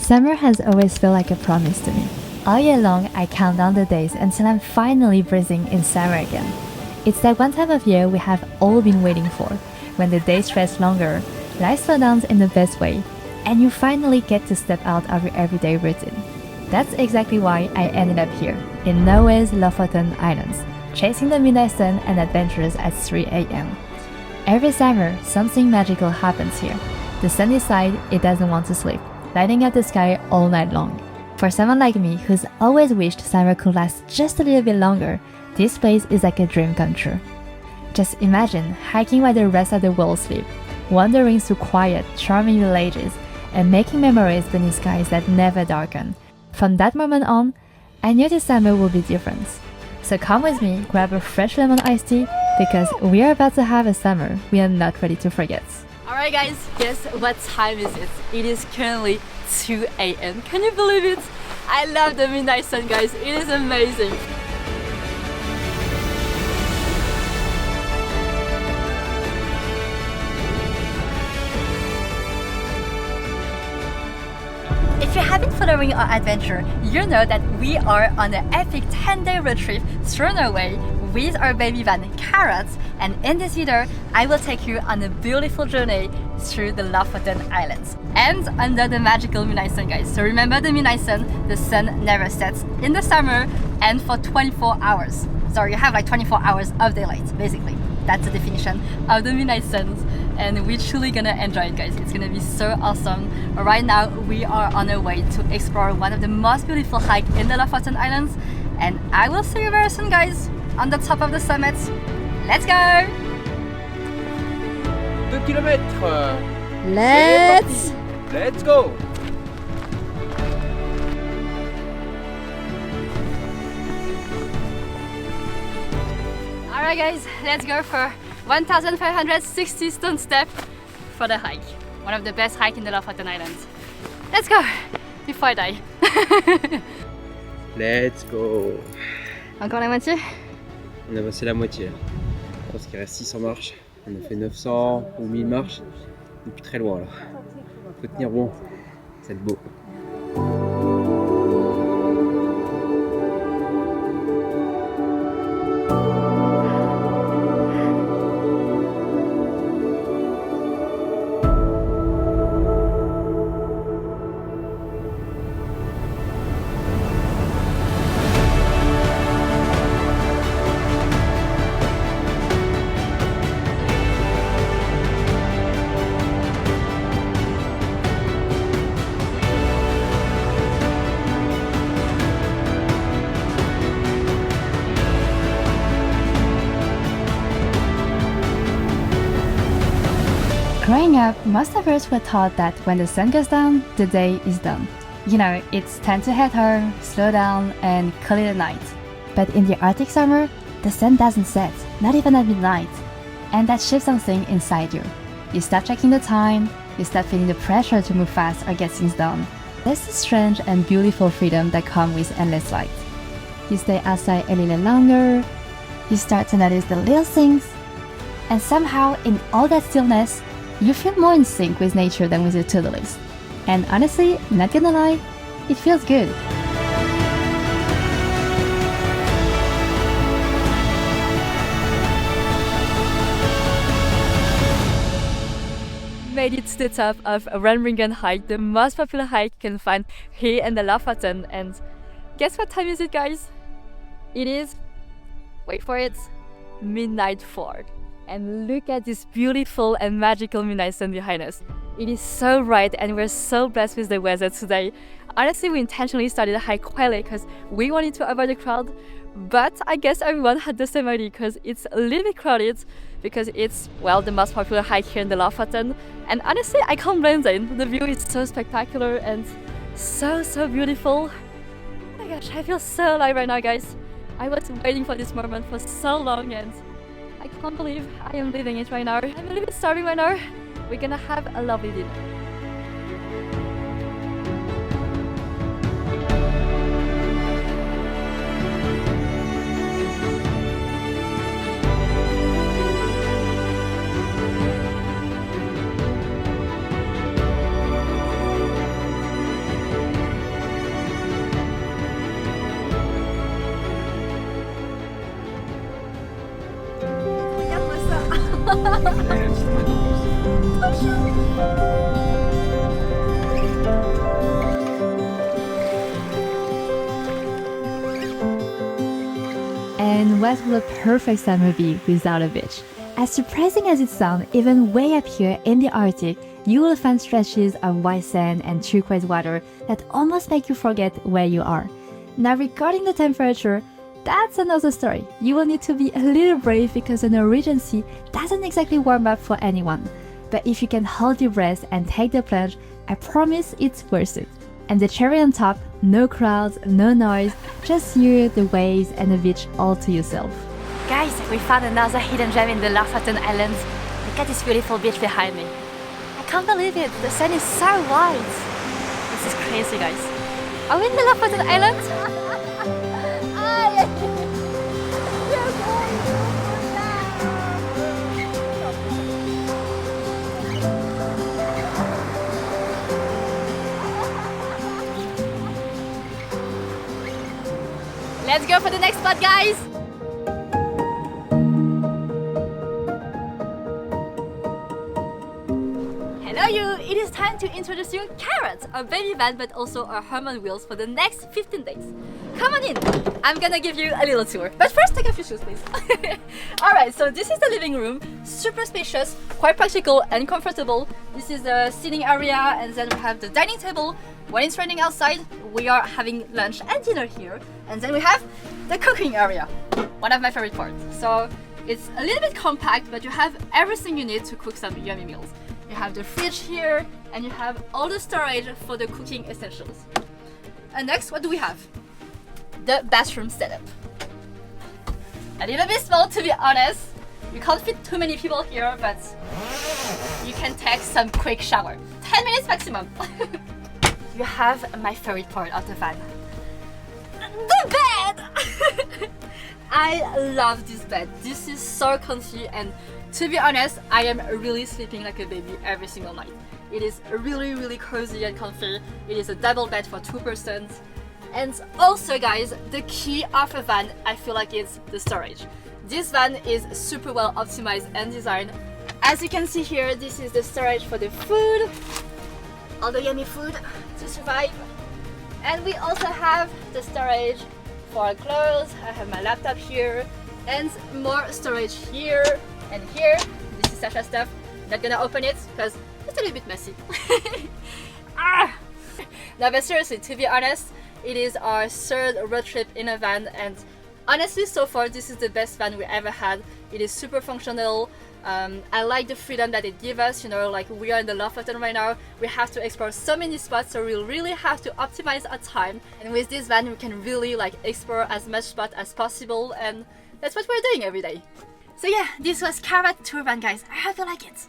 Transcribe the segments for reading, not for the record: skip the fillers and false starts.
Summer has always felt like a promise to me. All year long, I count down the days until I'm finally breathing in summer again. It's that one time of year we have all been waiting for, when the days stretch longer, life slows down in the best way, and you finally get to step out of your everyday routine. That's exactly why I ended up here, in Norway's Lofoten Islands, chasing the midnight sun and adventures at 3 a.m. Every summer, something magical happens here. The sun decides it doesn't want to sleep, lighting up the sky all night long. For someone like me who's always wished summer could last just a little bit longer, this place is like a dream come true. Just imagine hiking while the rest of the world sleeps, wandering through quiet, charming villages, and making memories beneath skies that never darken. From that moment on, I knew this summer would be different. So come with me, grab a fresh lemon iced tea, because we are about to have a summer we are not ready to forget. Alright guys, guess what time is it? It is currently 2 a.m. Can you believe it? I love the midnight sun, guys. It is amazing. If you have been following our adventure, you know that we are on an epic 10-day road trip through Norway with our baby van Carrots, and in this video I will take you on a beautiful journey through the Lofoten Islands and under the magical midnight sun, guys. So remember the midnight sun, the sun never sets in the summer and for 24 hours. So you have like 24 hours of daylight, basically. That's the definition of the midnight suns, and we're truly gonna enjoy it, guys. It's gonna be so awesome. Right now we are on our way to explore one of the most beautiful hikes in the Lofoten Islands, and I will see you very soon, guys, on the top of the summit. Let's go! 2 kilomètres. Let's go! Alright guys, let's go for 1,560 stone step for the hike. One of the best hikes in the Lofoten Islands. Let's go before I die. Let's go! Encore la moitié? On a passé la moitié là. Je pense qu'il reste 600 marches. On a fait 900 ou 1000 marches. Depuis très loin là. Faut tenir bon. C'est beau. Growing up, most of us were taught that when the sun goes down, the day is done. You know, it's time to head home, slow down, and call it a night. But in the Arctic summer, the sun doesn't set, not even at midnight. And that shifts something inside you. You start checking the time, you start feeling the pressure to move fast or get things done. There's this strange and beautiful freedom that comes with endless light. You stay outside a little longer, you start to notice the little things, and somehow in all that stillness, you feel more in sync with nature than with your to-do list. And honestly, not gonna lie, it feels good. Made it to the top of Reinebringen hike, the most popular hike you can find here in the Lofoten. And guess what time is it, guys? It is, wait for it, midnight 4. And look at this beautiful and magical midnight sun behind us. It is so bright and we're so blessed with the weather today. Honestly, we intentionally started the hike quite late because we wanted to avoid the crowd, but I guess everyone had the same idea because it's a little bit crowded because it's, well, the most popular hike here in the Lofoten. And honestly, I can't blame them. The view is so spectacular and so beautiful. Oh my gosh, I feel so alive right now, guys. I was waiting for this moment for so long and I can't believe I am living it right now. I'm a little bit starving right now. We're gonna have a lovely dinner. And what will a perfect summer be without a beach? As surprising as it sounds, even way up here in the Arctic, you will find stretches of white sand and turquoise water that almost make you forget where you are. Now, regarding the temperature, that's another story. You will need to be a little brave because the Norwegian Sea doesn't exactly warm up for anyone. But if you can hold your breath and take the plunge, I promise it's worth it. And the cherry on top, no crowds, no noise, just you, the waves, and the beach all to yourself. Guys, we found another hidden gem in the Lofoten Islands. Look at this beautiful beach behind me. I can't believe it, the sun is so white. This is crazy, guys. Are we in the Lofoten Islands? Let's go for the next spot, guys! Hello you! It is time to introduce you Carrot, our baby van but also our home on wheels for the next 15 days. Come on in! I'm gonna give you a little tour. But first take off your shoes, please. Alright, so this is the living room. Super spacious, quite practical and comfortable. This is the seating area and then we have the dining table. When it's raining outside, we are having lunch and dinner here. And then we have the cooking area, one of my favorite parts. So it's a little bit compact, but you have everything you need to cook some yummy meals. You have the fridge here, and you have all the storage for the cooking essentials. And next, what do we have? The bathroom setup. A little bit small, to be honest. You can't fit too many people here, but you can take some quick shower. 10 minutes maximum. You have my favorite part of the van. The bed! I love this bed. This is so comfy and to be honest, I am really sleeping like a baby every single night. It is really cozy and comfy. It is a double bed for 2 persons. And also guys, the key of a van, I feel like it's the storage. This van is super well optimized and designed. As you can see here, this is the storage for the food. All the yummy food to survive. And we also have the storage for our clothes. I have my laptop here and more storage here and here. This is Sacha stuff. Not gonna open it because it's a little bit messy. No, but seriously, to be honest, it is our 3rd road trip in a van and honestly so far this is the best van we ever had. It is super functional. I like the freedom that it gives us, you know, like we are in the Lofoten right now, we have to explore so many spots, so we really have to optimize our time. And with this van we can really like explore as much spot as possible and that's what we're doing every day. So yeah, this was Carrot Tour Van guys, I hope you like it.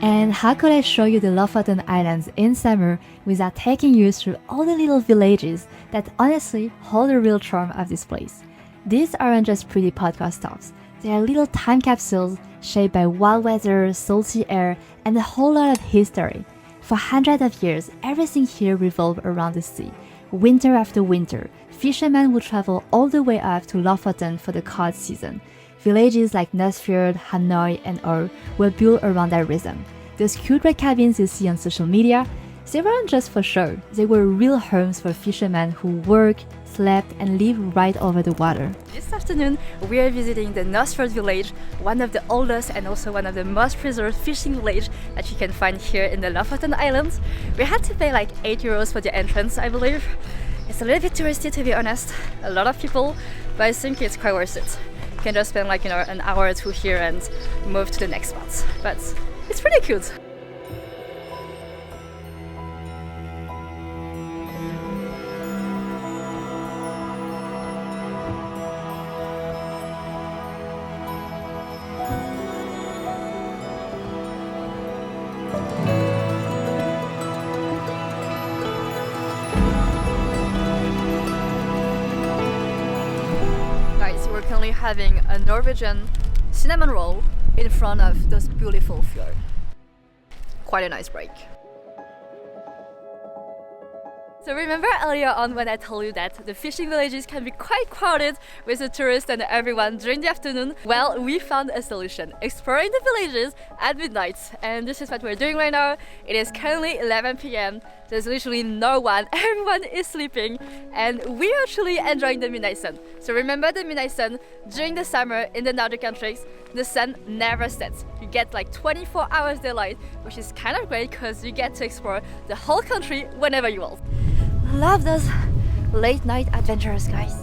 And how could I show you the Lofoten Islands in summer without taking you through all the little villages that honestly hold the real charm of this place? These aren't just pretty podcast stops. They are little time capsules shaped by wild weather, salty air, and a whole lot of history. For hundreds of years, everything here revolved around the sea. Winter after winter, fishermen would travel all the way up to Lofoten for the cod season. Villages like Nøsfjord, Hanoi, and Or were built around that rhythm. Those cute red cabins you see on social media, they weren't just for show. They were real homes for fishermen who worked, slept, and lived right over the water. This afternoon, we are visiting the Nøsfjord village, one of the oldest and also one of the most preserved fishing villages that you can find here in the Lofoten Islands. We had to pay like 8 euros for the entrance, I believe. It's a little bit touristy, to be honest. A lot of people, but I think it's quite worth it. You can just spend like, you know, an hour or two here and move to the next spots. But it's pretty cute. We're currently having a Norwegian cinnamon roll in front of those beautiful fjords. Quite a nice break. So remember earlier on when I told you that the fishing villages can be quite crowded with the tourists and everyone during the afternoon? Well, we found a solution, exploring the villages at midnight, and this is what we're doing right now. It is currently 11 p.m. There's literally no one, everyone is sleeping, and we're actually enjoying the midnight sun. So remember the midnight sun, during the summer in the Nordic countries, the sun never sets. You get like 24 hours daylight, which is kind of great because you get to explore the whole country whenever you want. Love those late night adventures, guys.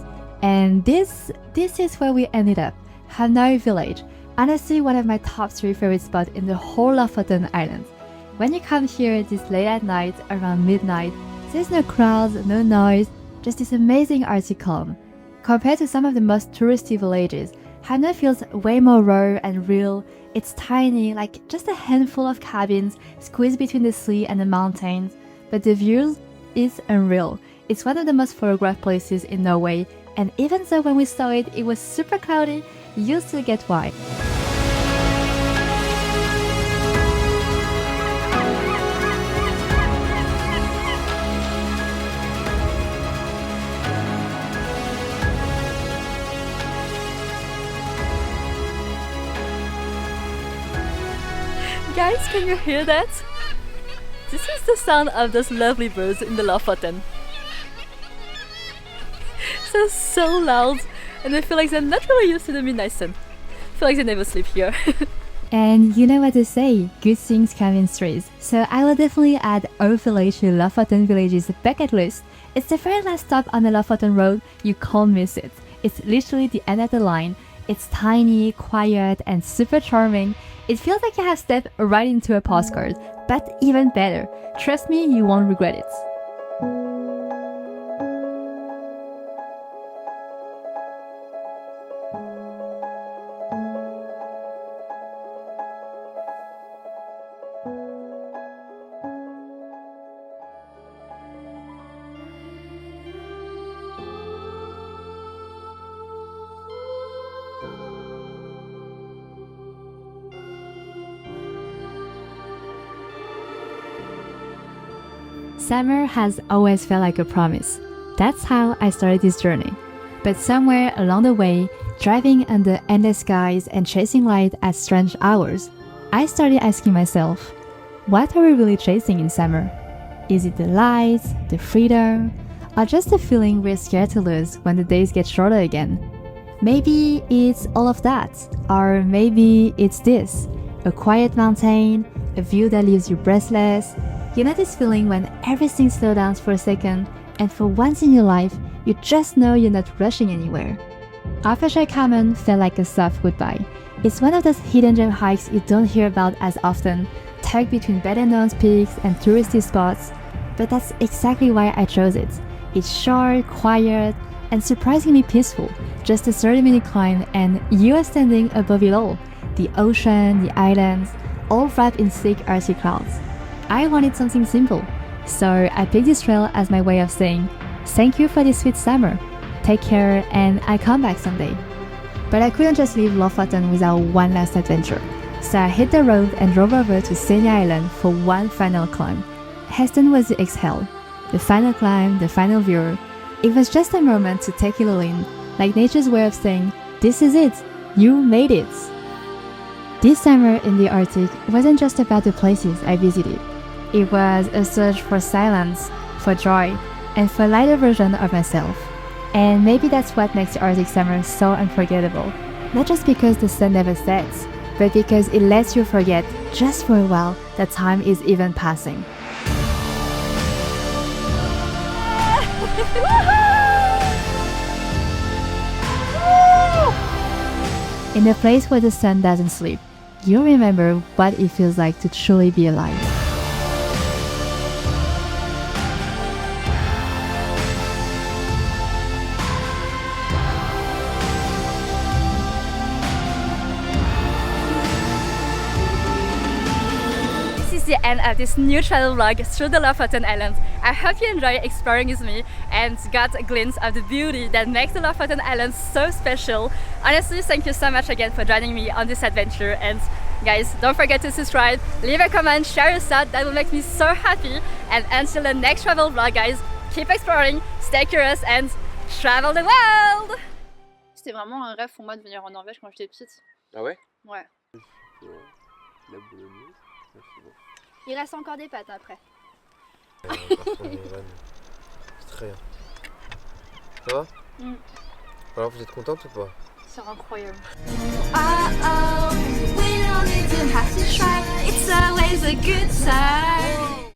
And this is where we ended up, Hanoi village. Honestly, one of my top 3 favorite spots in the whole Lofoten Islands. When you come here this late at night, around midnight, there's no crowds, no noise, just this amazing arctic calm. Compared to some of the most touristy villages, Hanoi feels way more raw and real. It's tiny, like just a handful of cabins squeezed between the sea and the mountains, but the views is unreal. It's one of the most photographed places in Norway, and even though when we saw it, it was super cloudy, you still get why. Guys, can you hear that? This is the sound of those lovely birds in the Lofoten. So loud, and I feel like they're not really used to the midnight sun. I feel like they never sleep here. And you know what to say, good things come in threes. So I will definitely add our village to Lofoten Village's bucket list. It's the very last stop on the Lofoten road, you can't miss it. It's literally the end of the line. It's tiny, quiet, and super charming. It feels like you have stepped right into a postcard, but even better. Trust me, you won't regret it. Summer has always felt like a promise. That's how I started this journey. But somewhere along the way, driving under endless skies and chasing light at strange hours, I started asking myself, what are we really chasing in summer? Is it the lights, the freedom, or just the feeling we're scared to lose when the days get shorter again? Maybe it's all of that, or maybe it's this, a quiet mountain, a view that leaves you breathless. You know this feeling when everything slows down for a second, and for once in your life, you just know you're not rushing anywhere. Officer Common felt like a soft goodbye. It's one of those hidden gem hikes you don't hear about as often, tucked between better-known peaks and touristy spots, but that's exactly why I chose it. It's short, quiet, and surprisingly peaceful. Just a 30-minute climb, and you are standing above it all. The ocean, the islands, all wrapped in thick Arctic clouds. I wanted something simple, so I picked this trail as my way of saying, thank you for this sweet summer, take care, and I'll come back someday. But I couldn't just leave Lofoten without one last adventure, so I hit the road and drove over to Senja Island for one final climb. Heston was the exhale, the final climb, the final view. It was just a moment to take it all in, like nature's way of saying, this is it, you made it. This summer in the Arctic wasn't just about the places I visited. It was a search for silence, for joy, and for a lighter version of myself. And maybe that's what makes the Arctic summer so unforgettable. Not just because the sun never sets, but because it lets you forget, just for a while, that time is even passing. In a place where the sun doesn't sleep, you'll remember what it feels like to truly be alive. The end of this new travel vlog through the Lofoten Islands. I hope you enjoy exploring with me and got a glimpse of the beauty that makes the Lofoten Islands so special. Honestly, thank you so much again for joining me on this adventure, and guys, don't forget to subscribe, leave a comment, share your thought, that will make me so happy, and until the next travel vlog, guys, keep exploring, stay curious and travel the world. C'était vraiment un rêve pour moi de venir en Norvège quand j'étais petite. Ah ouais? Ouais. La bolognaise, c'est bon. Il reste encore des pâtes après. C'est très bien. Ça va? Alors vous êtes contente ou pas? C'est incroyable. We don't need to have to try. It's always a good time.